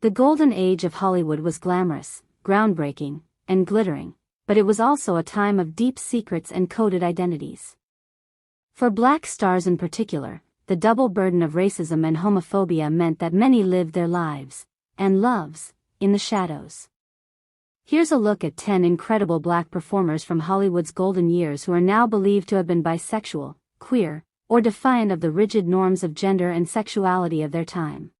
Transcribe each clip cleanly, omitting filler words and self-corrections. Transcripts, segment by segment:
The golden age of Hollywood was glamorous, groundbreaking, and glittering, but it was also a time of deep secrets and coded identities. For black stars in particular, the double burden of racism and homophobia meant that many lived their lives, and loves, in the shadows. Here's a look at 10 incredible black performers from Hollywood's golden years who are now believed to have been bisexual, queer, or defiant of the rigid norms of gender and sexuality of their time.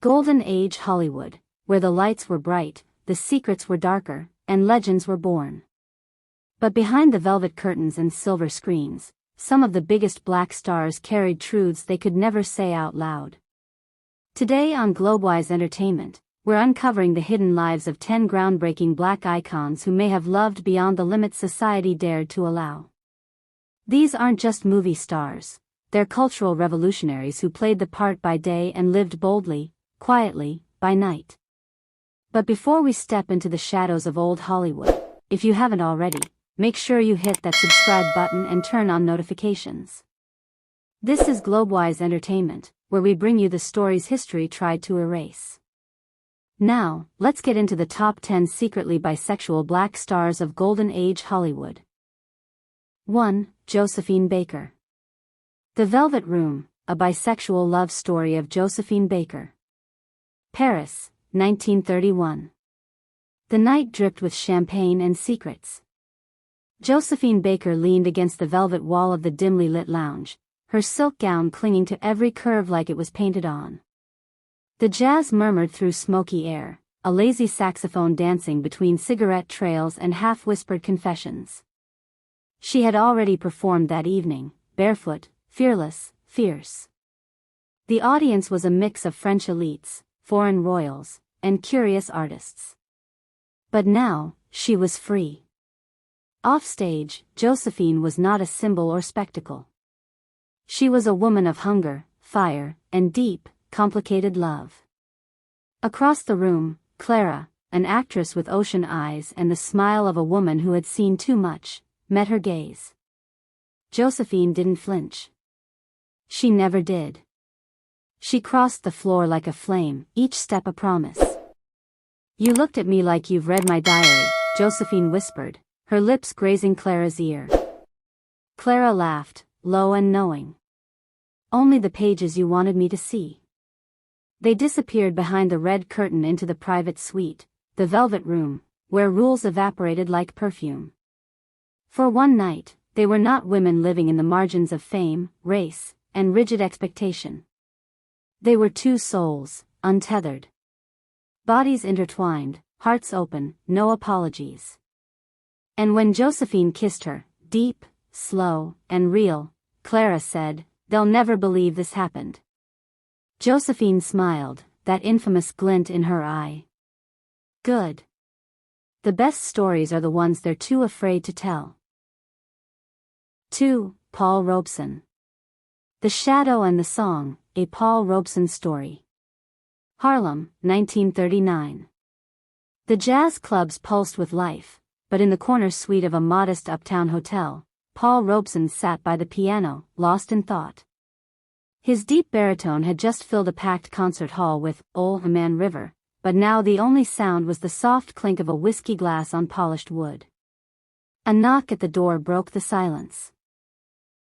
Golden Age Hollywood, where the lights were bright, the secrets were darker, and legends were born. But behind the velvet curtains and silver screens, some of the biggest black stars carried truths they could never say out loud. Today on Globewise Entertainment, we're uncovering the hidden lives of 10 groundbreaking black icons who may have loved beyond the limits society dared to allow. These aren't just movie stars, they're cultural revolutionaries who played the part by day and lived boldly, quietly, by night. But before we step into the shadows of old Hollywood, if you haven't already, make sure you hit that subscribe button and turn on notifications. This is Globewise Entertainment, where we bring you the stories history tried to erase. Now, let's get into the top 10 secretly bisexual black stars of Golden Age Hollywood. 1. Josephine Baker. The Velvet Room, a bisexual love story of Josephine Baker. Paris, 1931. The night dripped with champagne and secrets. Josephine Baker leaned against the velvet wall of the dimly lit lounge, her silk gown clinging to every curve like it was painted on. The jazz murmured through smoky air, a lazy saxophone dancing between cigarette trails and half-whispered confessions. She had already performed that evening, barefoot, fearless, fierce. The audience was a mix of French elites, foreign royals, and curious artists. But now, she was free. Offstage, Josephine was not a symbol or spectacle. She was a woman of hunger, fire, and deep, complicated love. Across the room, Clara, an actress with ocean eyes and the smile of a woman who had seen too much, met her gaze. Josephine didn't flinch. She never did. She crossed the floor like a flame, each step a promise. "You looked at me like you've read my diary," Josephine whispered, her lips grazing Clara's ear. Clara laughed, low and knowing. "Only the pages you wanted me to see." They disappeared behind the red curtain into the private suite, the Velvet Room, where rules evaporated like perfume. For one night, they were not women living in the margins of fame, race, and rigid expectation. They were two souls, untethered. Bodies intertwined, hearts open, no apologies. And when Josephine kissed her, deep, slow, and real, Clara said, "They'll never believe this happened." Josephine smiled, that infamous glint in her eye. Good. The best stories are the ones they're too afraid to tell. 2. Paul Robeson. The Shadow and the Song, a Paul Robeson story. Harlem, 1939. The jazz clubs pulsed with life, but in the corner suite of a modest uptown hotel, Paul Robeson sat by the piano, lost in thought. His deep baritone had just filled a packed concert hall with "Ol' Man River," but now the only sound was the soft clink of a whiskey glass on polished wood. A knock at the door broke the silence.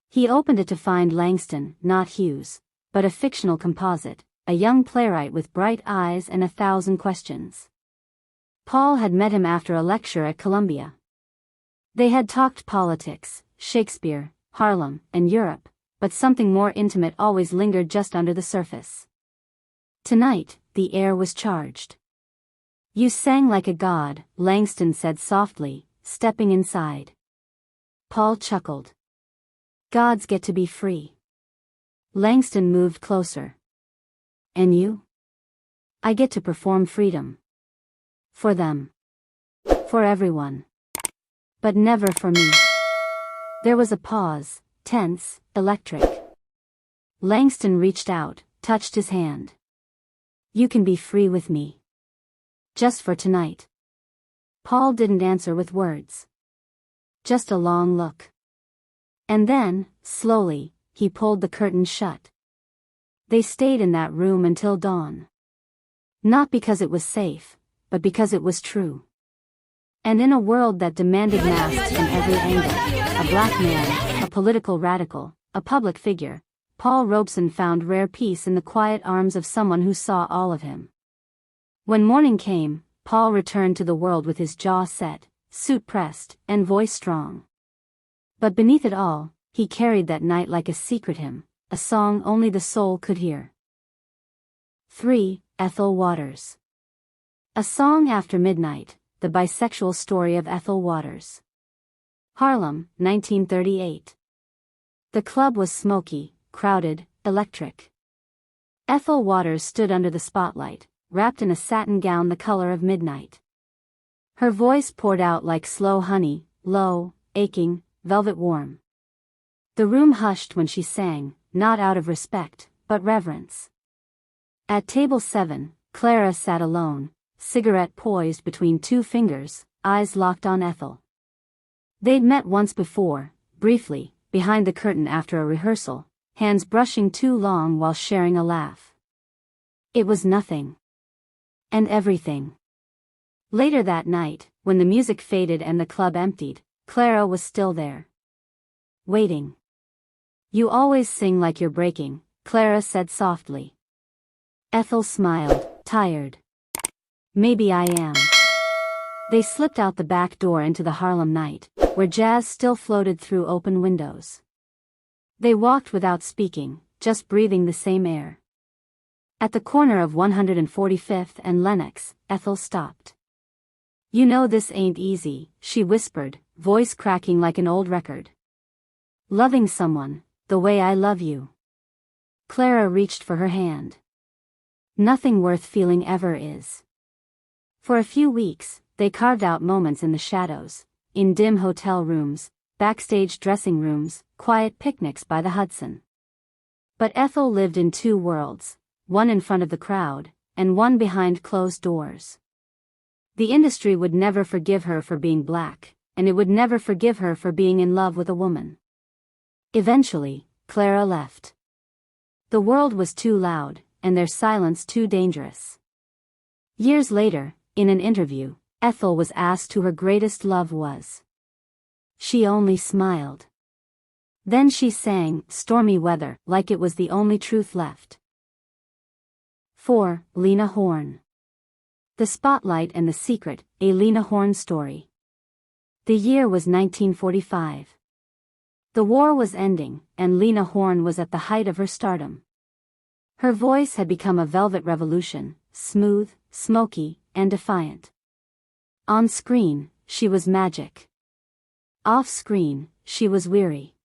He opened it to find Langston, not Hughes, but a fictional composite, a young playwright with bright eyes and 1,000 questions. Paul had met him after a lecture at Columbia. They had talked politics, Shakespeare, Harlem, and Europe, but something more intimate always lingered just under the surface. Tonight, the air was charged. "You sang like a god," Langston said softly, stepping inside. Paul chuckled. "Gods get to be free." Langston moved closer. "And you?" "I get to perform freedom. For them. For everyone. But never for me." There was a pause, tense, electric. Langston reached out, touched his hand. "You can be free with me. Just for tonight." Paul didn't answer with words. Just a long look. And then, slowly, he pulled the curtain shut. They stayed in that room until dawn. Not because it was safe, but because it was true. And in a world that demanded masks from every angle, a black man, a political radical, a public figure, Paul Robeson found rare peace in the quiet arms of someone who saw all of him. When morning came, Paul returned to the world with his jaw set, suit pressed, and voice strong. But beneath it all, he carried that night like a secret hymn, a song only the soul could hear. 3. Ethel Waters. A Song After Midnight, the Bisexual Story of Ethel Waters. Harlem, 1938. The club was smoky, crowded, electric. Ethel Waters stood under the spotlight, wrapped in a satin gown the color of midnight. Her voice poured out like slow honey, low, aching, velvet warm. The room hushed when she sang, not out of respect, but reverence. At table 7, Clara sat alone, cigarette poised between two fingers, eyes locked on Ethel. They'd met once before, briefly, behind the curtain after a rehearsal, hands brushing too long while sharing a laugh. It was nothing. And everything. Later that night, when the music faded and the club emptied, Clara was still there. Waiting. "You always sing like you're breaking," Clara said softly. Ethel smiled, tired. "Maybe I am." They slipped out the back door into the Harlem night, where jazz still floated through open windows. They walked without speaking, just breathing the same air. At the corner of 145th and Lenox, Ethel stopped. "You know this ain't easy," she whispered, voice cracking like an old record. "Loving someone, the way I love you." Clara reached for her hand. "Nothing worth feeling ever is." For a few weeks, they carved out moments in the shadows, in dim hotel rooms, backstage dressing rooms, quiet picnics by the Hudson. But Ethel lived in two worlds, one in front of the crowd, and one behind closed doors. The industry would never forgive her for being black, and it would never forgive her for being in love with a woman. Eventually, Clara left. The world was too loud, and their silence too dangerous. Years later, in an interview, Ethel was asked who her greatest love was. She only smiled. Then she sang "Stormy Weather" like it was the only truth left. 4. Lena Horne. The Spotlight and the Secret, a Lena Horne story. The year was 1945. The war was ending, and Lena Horne was at the height of her stardom. Her voice had become a velvet revolution, smooth, smoky, and defiant. On screen, she was magic. Off screen, she was weary.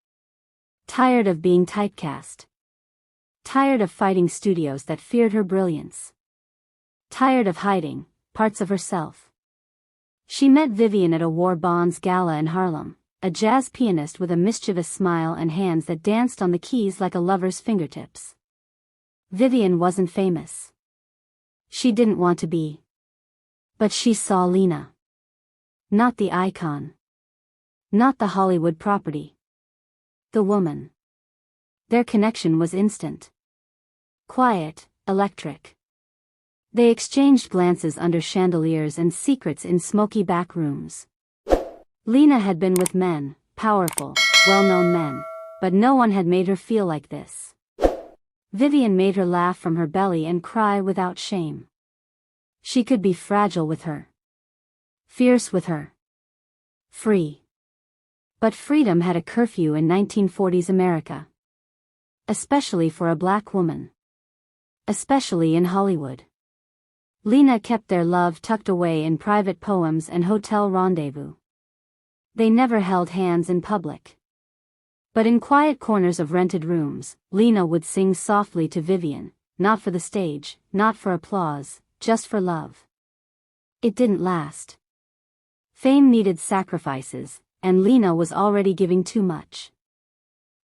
Tired of being typecast. Tired of fighting studios that feared her brilliance. Tired of hiding parts of herself. She met Vivian at a War Bonds gala in Harlem, a jazz pianist with a mischievous smile and hands that danced on the keys like a lover's fingertips. Vivian wasn't famous. She didn't want to be. But she saw Lena. Not the icon. Not the Hollywood property. The woman. Their connection was instant. Quiet, electric. They exchanged glances under chandeliers and secrets in smoky back rooms. Lena had been with men, powerful, well-known men, but no one had made her feel like this. Vivian made her laugh from her belly and cry without shame. She could be fragile with her. Fierce with her. Free. But freedom had a curfew in 1940s America. Especially for a black woman. Especially in Hollywood. Lena kept their love tucked away in private poems and hotel rendezvous. They never held hands in public. But in quiet corners of rented rooms, Lena would sing softly to Vivian, not for the stage, not for applause, just for love. It didn't last. Fame needed sacrifices, and Lena was already giving too much.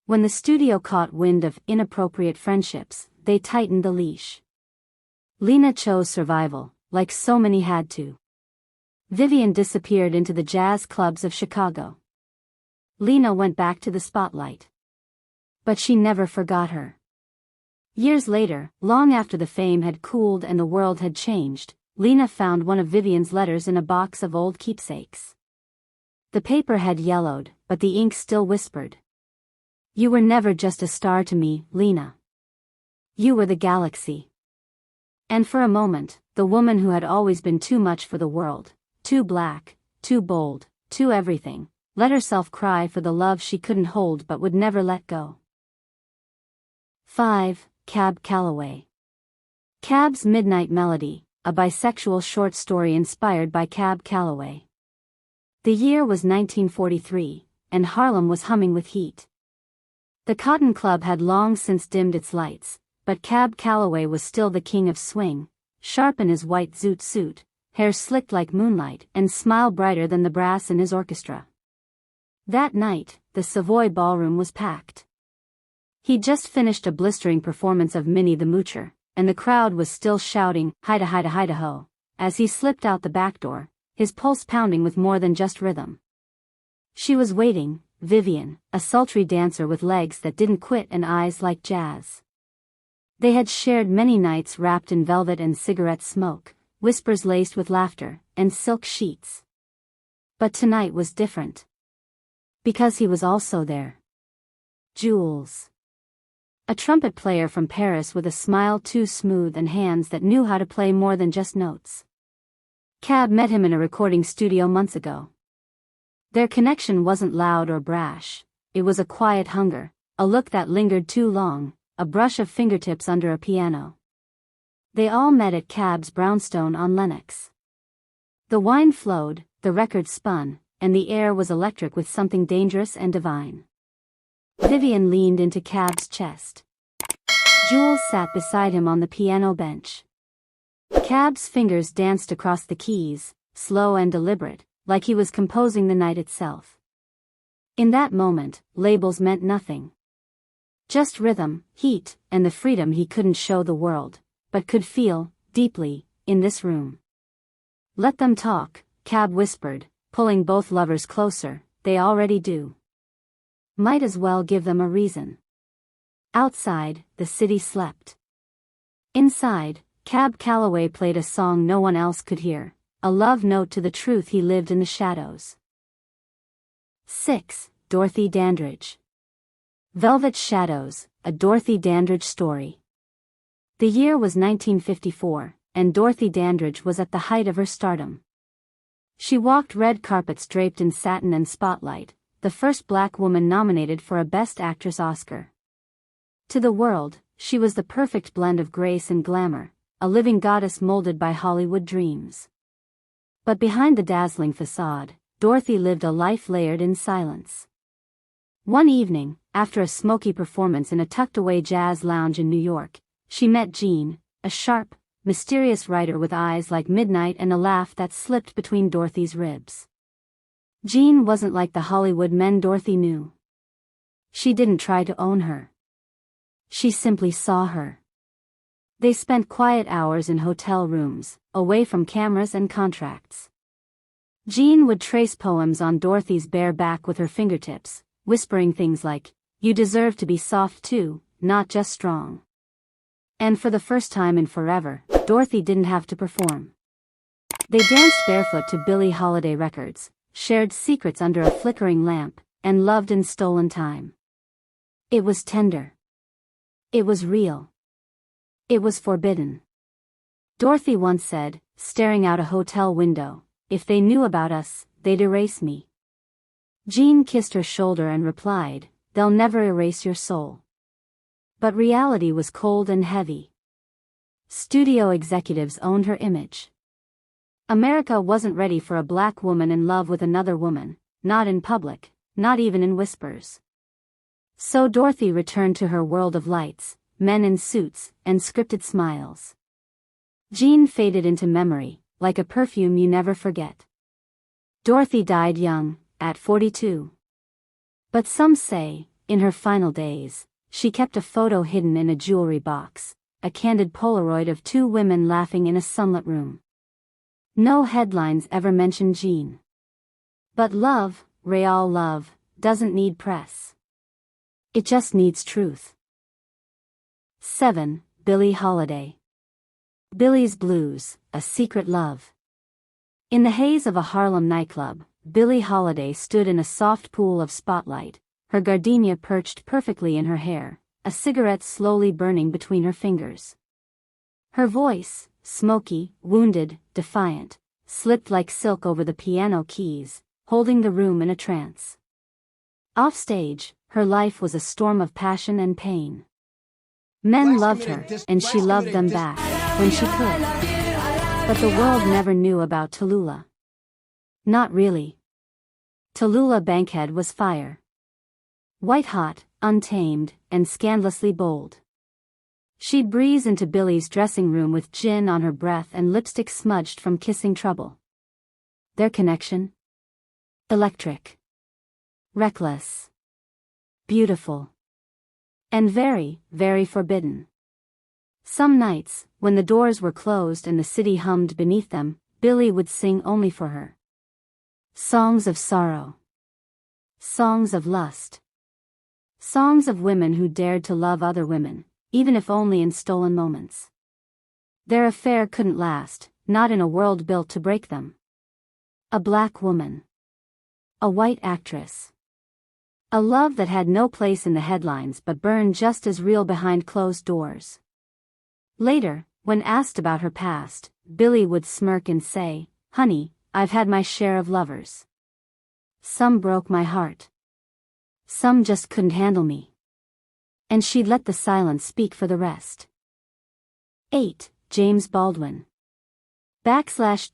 When the studio caught wind of inappropriate friendships, they tightened the leash. Lena chose survival, like so many had to. Vivian disappeared into the jazz clubs of Chicago. Lena went back to the spotlight. But she never forgot her. Years later, long after the fame had cooled and the world had changed, Lena found one of Vivian's letters in a box of old keepsakes. The paper had yellowed, but the ink still whispered. "You were never just a star to me, Lena. You were the galaxy." And for a moment, the woman who had always been too much for the world, too black, too bold, too everything, let herself cry for the love she couldn't hold but would never let go. 5. Cab Calloway. Cab's Midnight Melody, a bisexual short story inspired by Cab Calloway. The year was 1943, and Harlem was humming with heat. The Cotton Club had long since dimmed its lights, but Cab Calloway was still the king of swing, sharp in his white zoot suit, hair slicked like moonlight and smile brighter than the brass in his orchestra. That night, the Savoy Ballroom was packed. He'd just finished a blistering performance of Minnie the Moocher, and the crowd was still shouting, "Hida hida hida ho," as he slipped out the back door, his pulse pounding with more than just rhythm. She was waiting, Vivian, a sultry dancer with legs that didn't quit and eyes like jazz. They had shared many nights wrapped in velvet and cigarette smoke, whispers laced with laughter, and silk sheets. But tonight was different. Because he was also there. Jules. A trumpet player from Paris with a smile too smooth and hands that knew how to play more than just notes. Cab met him in a recording studio months ago. Their connection wasn't loud or brash, it was a quiet hunger, a look that lingered too long, a brush of fingertips under a piano. They all met at Cab's brownstone on Lenox. The wine flowed, the record spun, and the air was electric with something dangerous and divine. Vivian leaned into Cab's chest. Jules sat beside him on the piano bench. Cab's fingers danced across the keys, slow and deliberate, like he was composing the night itself. In that moment, labels meant nothing. Just rhythm, heat, and the freedom he couldn't show the world, but could feel, deeply, in this room. "Let them talk," Cab whispered, pulling both lovers closer, "they already do. Might as well give them a reason." Outside, the city slept. Inside, Cab Calloway played a song no one else could hear, a love note to the truth he lived in the shadows. 6. Dorothy Dandridge. Velvet Shadows, a Dorothy Dandridge story. The year was 1954, and Dorothy Dandridge was at the height of her stardom. She walked red carpets draped in satin and spotlight, the first black woman nominated for a Best Actress Oscar. To the world, she was the perfect blend of grace and glamour, a living goddess molded by Hollywood dreams. But behind the dazzling facade, Dorothy lived a life layered in silence. One evening, after a smoky performance in a tucked-away jazz lounge in New York, she met Jean, a sharp, mysterious writer with eyes like midnight and a laugh that slipped between Dorothy's ribs. Jean wasn't like the Hollywood men Dorothy knew. She didn't try to own her. She simply saw her. They spent quiet hours in hotel rooms, away from cameras and contracts. Jean would trace poems on Dorothy's bare back with her fingertips, whispering things like, "You deserve to be soft too, not just strong." And for the first time in forever, Dorothy didn't have to perform. They danced barefoot to Billie Holiday records, shared secrets under a flickering lamp, and loved in stolen time. It was tender. It was real. It was forbidden. Dorothy once said, staring out a hotel window, "If they knew about us, they'd erase me." Jean kissed her shoulder and replied, "They'll never erase your soul." But reality was cold and heavy. Studio executives owned her image. America wasn't ready for a black woman in love with another woman, not in public, not even in whispers. So Dorothy returned to her world of lights, men in suits, and scripted smiles. Jean faded into memory, like a perfume you never forget. Dorothy died young, at 42. But some say, in her final days, she kept a photo hidden in a jewelry box, a candid Polaroid of two women laughing in a sunlit room. No headlines ever mention Jean. But love, real love, doesn't need press. It just needs truth. 7. Billie Holiday. Billie's Blues, A Secret Love. In the haze of a Harlem nightclub, Billie Holiday stood in a soft pool of spotlight, her gardenia perched perfectly in her hair, a cigarette slowly burning between her fingers. Her voice, smoky, wounded, defiant, slipped like silk over the piano keys, holding the room in a trance. Offstage, her life was a storm of passion and pain. Men loved her, and she loved them back, when she could. But the world never knew about Tallulah. Not really. Tallulah Bankhead was fire. White-hot, untamed, and scandalously bold. She'd breeze into Billie's dressing room with gin on her breath and lipstick smudged from kissing trouble. Their connection? Electric. Reckless. Beautiful. And very, very forbidden. Some nights, when the doors were closed and the city hummed beneath them, Billie would sing only for her. Songs of sorrow. Songs of lust. Songs of women who dared to love other women, even if only in stolen moments. Their affair couldn't last, not in a world built to break them. A black woman. A white actress. A love that had no place in the headlines but burned just as real behind closed doors. Later, when asked about her past, Billie would smirk and say, "Honey, I've had my share of lovers. Some broke my heart. Some just couldn't handle me." And she'd let the silence speak for the rest. 8. James Baldwin.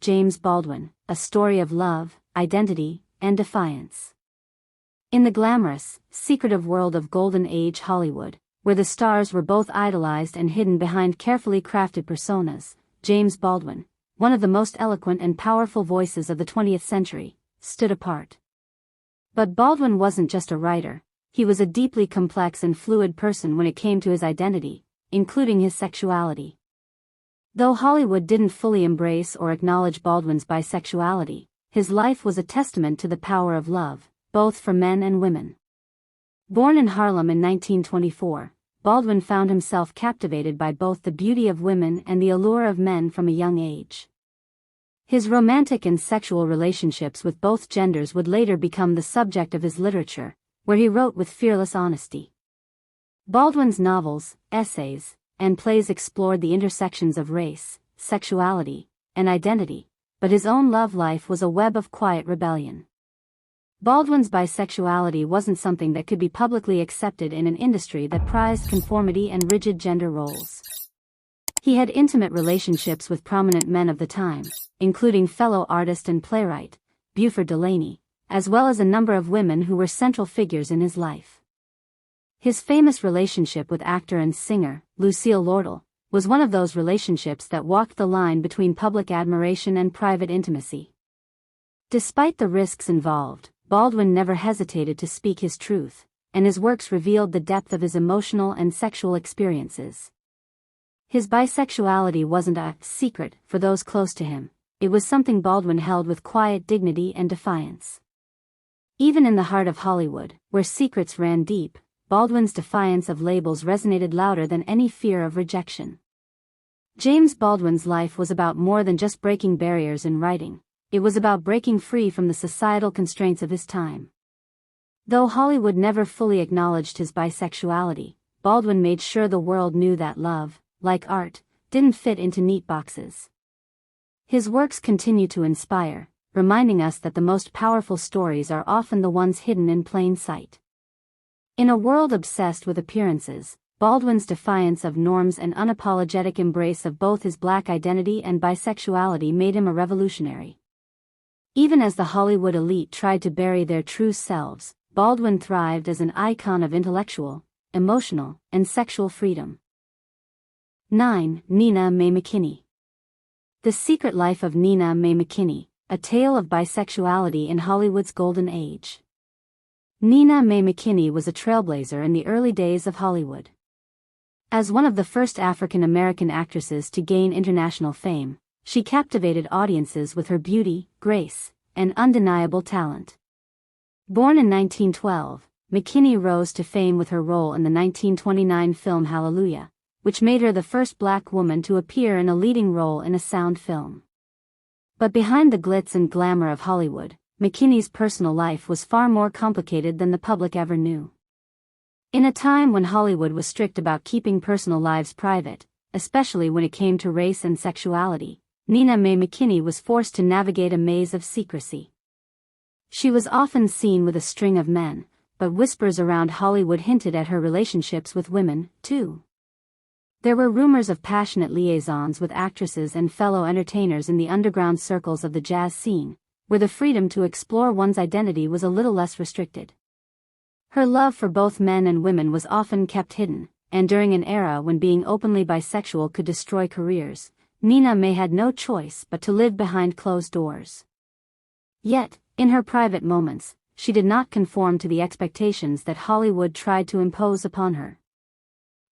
James Baldwin, A Story of Love, Identity, and Defiance. In the glamorous, secretive world of Golden Age Hollywood, where the stars were both idolized and hidden behind carefully crafted personas, James Baldwin, one of the most eloquent and powerful voices of the 20th century, stood apart. But Baldwin wasn't just a writer, he was a deeply complex and fluid person when it came to his identity, including his sexuality. Though Hollywood didn't fully embrace or acknowledge Baldwin's bisexuality, his life was a testament to the power of love, both for men and women. Born in Harlem in 1924, Baldwin found himself captivated by both the beauty of women and the allure of men from a young age. His romantic and sexual relationships with both genders would later become the subject of his literature, where he wrote with fearless honesty. Baldwin's novels, essays, and plays explored the intersections of race, sexuality, and identity, but his own love life was a web of quiet rebellion. Baldwin's bisexuality wasn't something that could be publicly accepted in an industry that prized conformity and rigid gender roles. He had intimate relationships with prominent men of the time, including fellow artist and playwright, Buford Delaney, as well as a number of women who were central figures in his life. His famous relationship with actor and singer, Lucille Lortel, was one of those relationships that walked the line between public admiration and private intimacy. Despite the risks involved, Baldwin never hesitated to speak his truth, and his works revealed the depth of his emotional and sexual experiences. His bisexuality wasn't a secret for those close to him, it was something Baldwin held with quiet dignity and defiance. Even in the heart of Hollywood, where secrets ran deep, Baldwin's defiance of labels resonated louder than any fear of rejection. James Baldwin's life was about more than just breaking barriers in writing. It was about breaking free from the societal constraints of his time. Though Hollywood never fully acknowledged his bisexuality, Baldwin made sure the world knew that love, like art, didn't fit into neat boxes. His works continue to inspire, reminding us that the most powerful stories are often the ones hidden in plain sight. In a world obsessed with appearances, Baldwin's defiance of norms and unapologetic embrace of both his black identity and bisexuality made him a revolutionary. Even as the Hollywood elite tried to bury their true selves, Baldwin thrived as an icon of intellectual, emotional, and sexual freedom. 9. Nina Mae McKinney. The Secret Life of Nina Mae McKinney, a tale of bisexuality in Hollywood's golden age. Nina Mae McKinney was a trailblazer in the early days of Hollywood. As one of the first African American actresses to gain international fame, she captivated audiences with her beauty, grace, and undeniable talent. Born in 1912, McKinney rose to fame with her role in the 1929 film Hallelujah, which made her the first black woman to appear in a leading role in a sound film. But behind the glitz and glamour of Hollywood, McKinney's personal life was far more complicated than the public ever knew. In a time when Hollywood was strict about keeping personal lives private, especially when it came to race and sexuality, Nina Mae McKinney was forced to navigate a maze of secrecy. She was often seen with a string of men, but whispers around Hollywood hinted at her relationships with women, too. There were rumors of passionate liaisons with actresses and fellow entertainers in the underground circles of the jazz scene, where the freedom to explore one's identity was a little less restricted. Her love for both men and women was often kept hidden, and during an era when being openly bisexual could destroy careers, Nina Mae had no choice but to live behind closed doors. Yet, in her private moments, she did not conform to the expectations that Hollywood tried to impose upon her.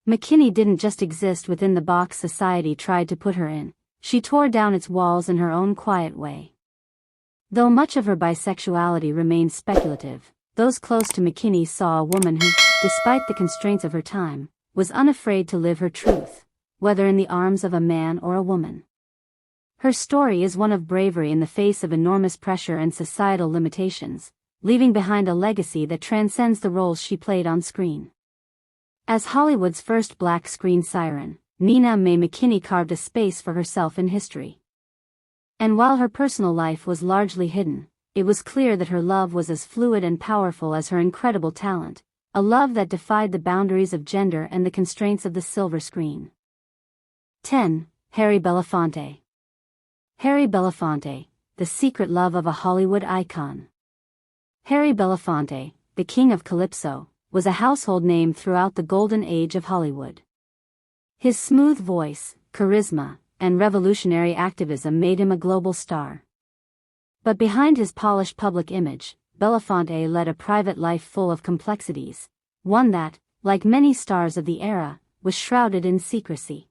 McKinney didn't just exist within the box society tried to put her in, she tore down its walls in her own quiet way. Though much of her bisexuality remained speculative, those close to McKinney saw a woman who, despite the constraints of her time, was unafraid to live her truth, whether in the arms of a man or a woman. Her story is one of bravery in the face of enormous pressure and societal limitations, leaving behind a legacy that transcends the roles she played on screen. As Hollywood's first black screen siren, Nina Mae McKinney carved a space for herself in history. And while her personal life was largely hidden, it was clear that her love was as fluid and powerful as her incredible talent, a love that defied the boundaries of gender and the constraints of the silver screen. 10. Harry Belafonte. Harry Belafonte, the secret love of a Hollywood icon. Harry Belafonte, the king of Calypso, was a household name throughout the golden age of Hollywood. His smooth voice, charisma, and revolutionary activism made him a global star. But behind his polished public image, Belafonte led a private life full of complexities, one that, like many stars of the era, was shrouded in secrecy.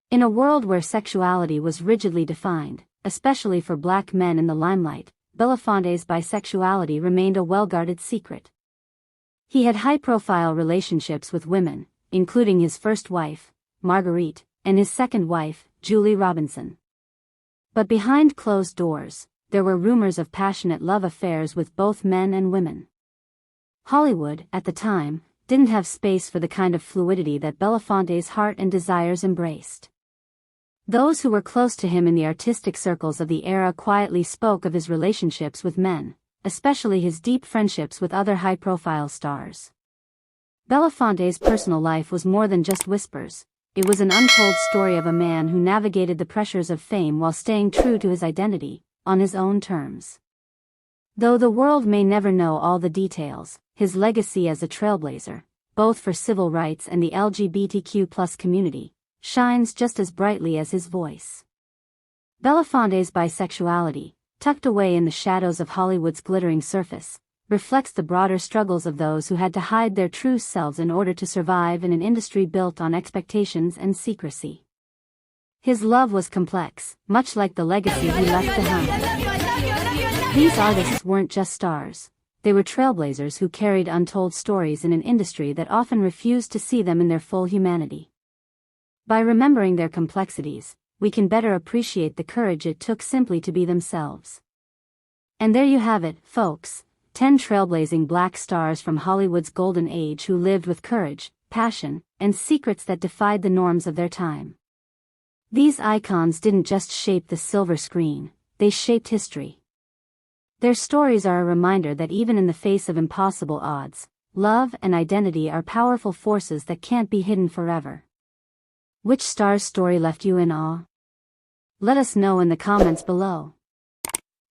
In a world where sexuality was rigidly defined, especially for black men in the limelight, Belafonte's bisexuality remained a well-guarded secret. He had high-profile relationships with women, including his first wife, Marguerite, and his second wife, Julie Robinson. But behind closed doors, there were rumors of passionate love affairs with both men and women. Hollywood, at the time, didn't have space for the kind of fluidity that Belafonte's heart and desires embraced. Those who were close to him in the artistic circles of the era quietly spoke of his relationships with men, especially his deep friendships with other high-profile stars. Belafonte's personal life was more than just whispers. It was an untold story of a man who navigated the pressures of fame while staying true to his identity, on his own terms. Though the world may never know all the details, his legacy as a trailblazer, both for civil rights and the LGBTQ+ community, shines just as brightly as his voice. Belafonte's bisexuality, tucked away in the shadows of Hollywood's glittering surface, reflects the broader struggles of those who had to hide their true selves in order to survive in an industry built on expectations and secrecy. His love was complex, much like the legacy he left behind. These artists weren't just stars, they were trailblazers who carried untold stories in an industry that often refused to see them in their full humanity. By remembering their complexities, we can better appreciate the courage it took simply to be themselves. And there you have it, folks, 10 trailblazing black stars from Hollywood's golden age who lived with courage, passion, and secrets that defied the norms of their time. These icons didn't just shape the silver screen, they shaped history. Their stories are a reminder that even in the face of impossible odds, love and identity are powerful forces that can't be hidden forever. Which star's story left you in awe? Let us know in the comments below.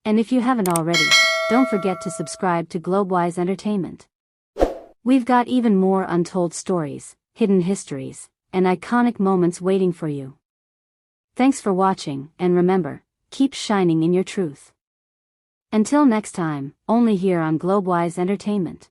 And if you haven't already, don't forget to subscribe to Globewise Entertainment. We've got even more untold stories, hidden histories, and iconic moments waiting for you. Thanks for watching, and remember, keep shining in your truth. Until next time, only here on Globewise Entertainment.